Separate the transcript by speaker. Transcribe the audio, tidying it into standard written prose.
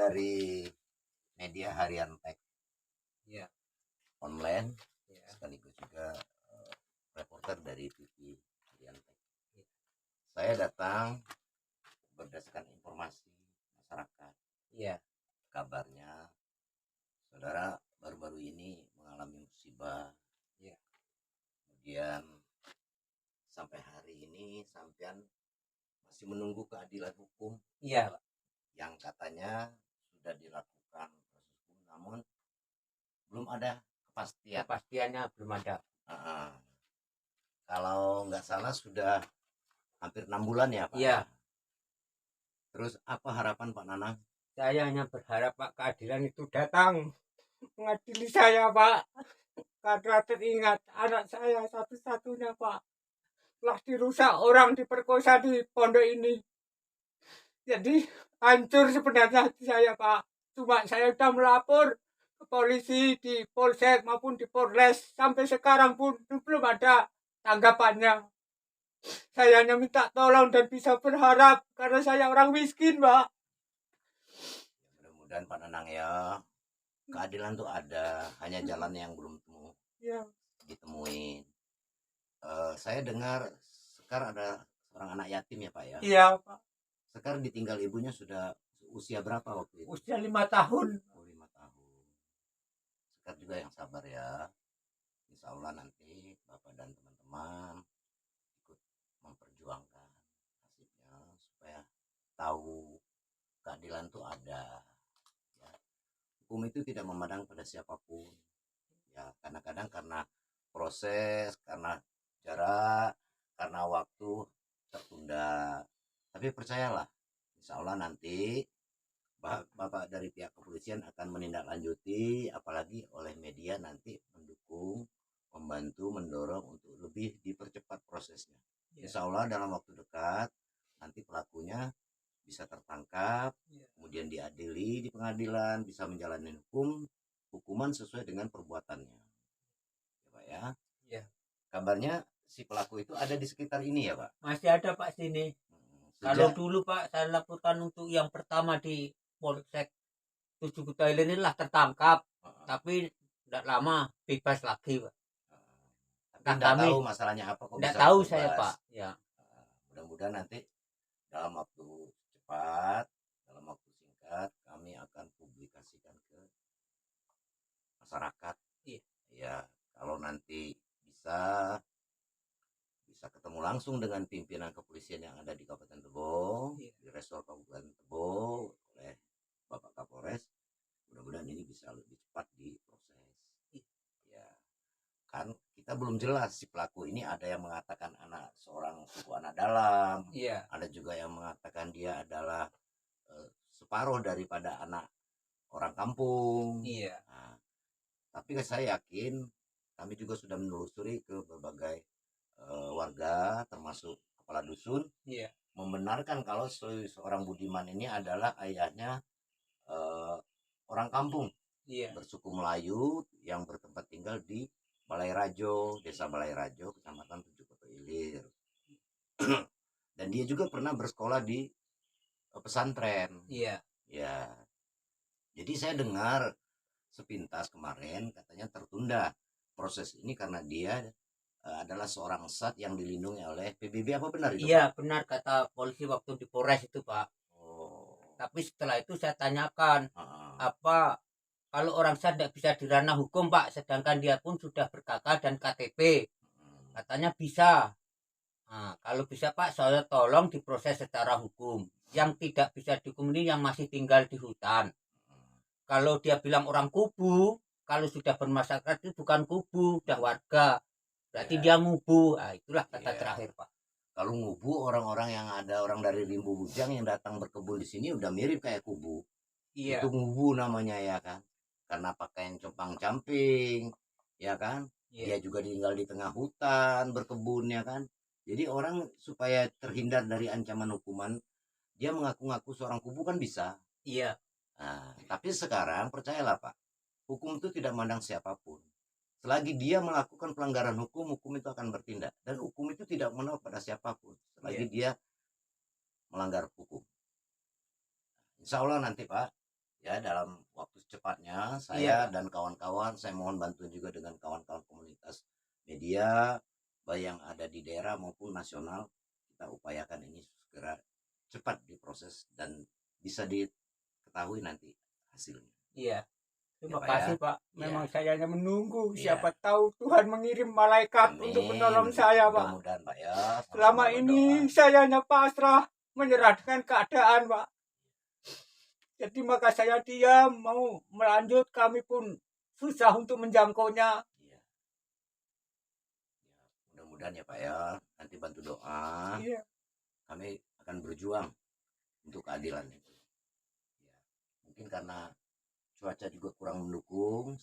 Speaker 1: dari media harian Tech
Speaker 2: Ya,
Speaker 1: online,
Speaker 2: ya,
Speaker 1: sekaligus juga reporter dari TV harian Tech.
Speaker 2: Ya.
Speaker 1: Saya datang berdasarkan informasi masyarakat.
Speaker 2: ya,
Speaker 1: Kabarnya saudara baru-baru ini mengalami musibah.
Speaker 2: Ya.
Speaker 1: Kemudian sampai hari ini sampean masih menunggu keadilan hukum
Speaker 2: iya, Pak.
Speaker 1: yang katanya sudah dilakukan proses hukum, namun belum ada kepastian.
Speaker 2: Kepastiannya belum ada.
Speaker 1: Kalau nggak salah sudah hampir 6 bulan ya Pak.
Speaker 2: Iya.
Speaker 1: Terus apa harapan Pak Nanang?
Speaker 2: Saya hanya berharap Pak keadilan itu datang mengadili saya, Pak. Karena teringat anak saya satu-satunya, Pak, telah dirusak orang, diperkosa di pondok ini. Jadi hancur sebenarnya hati saya, Pak. Cuma saya sudah melapor ke polisi di Polsek maupun di Polres. Sampai sekarang pun belum ada tanggapannya. Saya hanya minta tolong dan bisa berharap karena saya orang miskin, Pak.
Speaker 1: Mudah-mudahan Pak Nanang ya, keadilan tuh ada, hanya jalan yang belum
Speaker 2: Ya.
Speaker 1: ditemuin. Saya dengar Sekar ada seorang anak yatim ya Pak ya.
Speaker 2: Iya, Pak.
Speaker 1: Sekar ditinggal ibunya sudah usia berapa waktu itu?
Speaker 2: Usia 5 tahun.
Speaker 1: Oh, 5 tahun. Sekar juga yang sabar ya. Insya Allah nanti Bapak dan teman-teman ikut memperjuangkan nasibnya supaya tahu keadilan itu ada. Ya. Hukum itu tidak memandang pada siapapun. Ya, kadang-kadang karena proses, karena jarak, karena waktu tertunda. Tapi percayalah, insya Allah nanti Bapak dari pihak kepolisian akan menindaklanjuti, apalagi oleh media nanti mendukung, membantu, mendorong untuk lebih dipercepat prosesnya. Insya Allah dalam waktu dekat nanti pelakunya bisa tertangkap, kemudian diadili di pengadilan, bisa menjalani hukuman sesuai dengan perbuatannya. Ya Pak ya.
Speaker 2: Ya.
Speaker 1: Kabarnya si pelaku itu ada di sekitar ini ya Pak?
Speaker 2: Masih ada Pak sini. Kalau dulu Pak saya laporkan untuk yang pertama di Polsek 7 Kuta ini lah tertangkap, tapi tidak lama bebas lagi, Pak.
Speaker 1: Tapi tidak tahu masalahnya apa kok
Speaker 2: tidak
Speaker 1: bisa
Speaker 2: tahu
Speaker 1: bebas.
Speaker 2: Saya Pak. Ya.
Speaker 1: Mudah-mudahan nanti dalam waktu cepat, dalam waktu singkat kami akan publikasikan ke masyarakat.
Speaker 2: Iya.
Speaker 1: Ya, kalau nanti bisa ketemu langsung dengan pimpinan kepolisian yang ada di Kabupaten Tebo, di Resor Kabupaten Tebo oleh Bapak Kapolres, mudah-mudahan ini bisa lebih cepat diproses. Ya, kan kita belum jelas si pelaku ini, ada yang mengatakan seorang suku anak dalam, ada juga yang mengatakan dia adalah separuh daripada anak orang kampung. Nah, tapi saya yakin kami juga sudah menelusuri ke berbagai warga termasuk kepala dusun, membenarkan kalau seorang Budiman ini adalah ayahnya orang kampung bersuku Melayu yang bertempat tinggal di Balai Rajo, Desa Balai Rajo, Kecamatan Tujuh Koto Ilir. Dan dia juga pernah bersekolah di pesantren. Ya. Jadi saya dengar sepintas kemarin katanya tertunda proses ini karena dia adalah seorang SAT yang dilindungi oleh PBB. Apa benar itu?
Speaker 2: Iya, Pak? Benar kata polisi waktu di Polres itu, Pak. Tapi setelah itu saya tanyakan, apa kalau orang SAT tidak bisa di ranah hukum, Pak, sedangkan dia pun sudah berKK dan KTP. Katanya bisa. Nah, kalau bisa Pak, saya tolong diproses secara hukum. Yang tidak bisa dihukum ini yang masih tinggal di hutan. Kalau dia bilang orang kubu, kalau sudah bermasyarakat itu bukan kubu, sudah warga. Berarti dia ngubu. Nah, itulah kata terakhir Pak.
Speaker 1: Kalau ngubu, orang-orang yang ada orang dari Rimbu Bujang yang datang berkebun di sini udah mirip kayak kubu. Itu ngubu namanya ya kan. Karena pakaian compang-camping, ya kan. Dia juga tinggal di tengah hutan berkebun ya kan. Jadi orang supaya terhindar dari ancaman hukuman, dia mengaku-ngaku seorang kubu kan bisa.
Speaker 2: Iya.
Speaker 1: Nah, tapi sekarang percayalah Pak, hukum itu tidak memandang siapapun. Selagi dia melakukan pelanggaran hukum, hukum itu akan bertindak. Dan hukum itu tidak menolak pada siapapun. Selagi dia melanggar hukum. Insya Allah nanti Pak, ya dalam waktu secepatnya
Speaker 2: Iya.
Speaker 1: saya dan kawan-kawan, saya mohon bantuan juga dengan kawan-kawan komunitas media baik yang ada di daerah maupun nasional, kita upayakan ini segera cepat diproses dan bisa diketahui nanti hasilnya.
Speaker 2: Iya. Terima
Speaker 1: Pak,
Speaker 2: kasih
Speaker 1: ya.
Speaker 2: Pak.
Speaker 1: Iya.
Speaker 2: Memang saya hanya menunggu.
Speaker 1: Iya.
Speaker 2: Siapa tahu Tuhan mengirim malaikat untuk menolong saya Pak.
Speaker 1: Mudah-mudahan Pak ya.
Speaker 2: Selama
Speaker 1: Sama-sama
Speaker 2: ini
Speaker 1: berdoa.
Speaker 2: saya hanya pasrah menyerah dengan keadaan Pak. Jadi maka saya diam, mau melanjut kami pun susah untuk menjangkaunya.
Speaker 1: Iya. Ya, mudah-mudahan ya Pak ya, nanti bantu doa.
Speaker 2: Iya.
Speaker 1: Kami akan berjuang untuk keadilan itu. Ya. Mungkin karena cuaca juga kurang mendukung.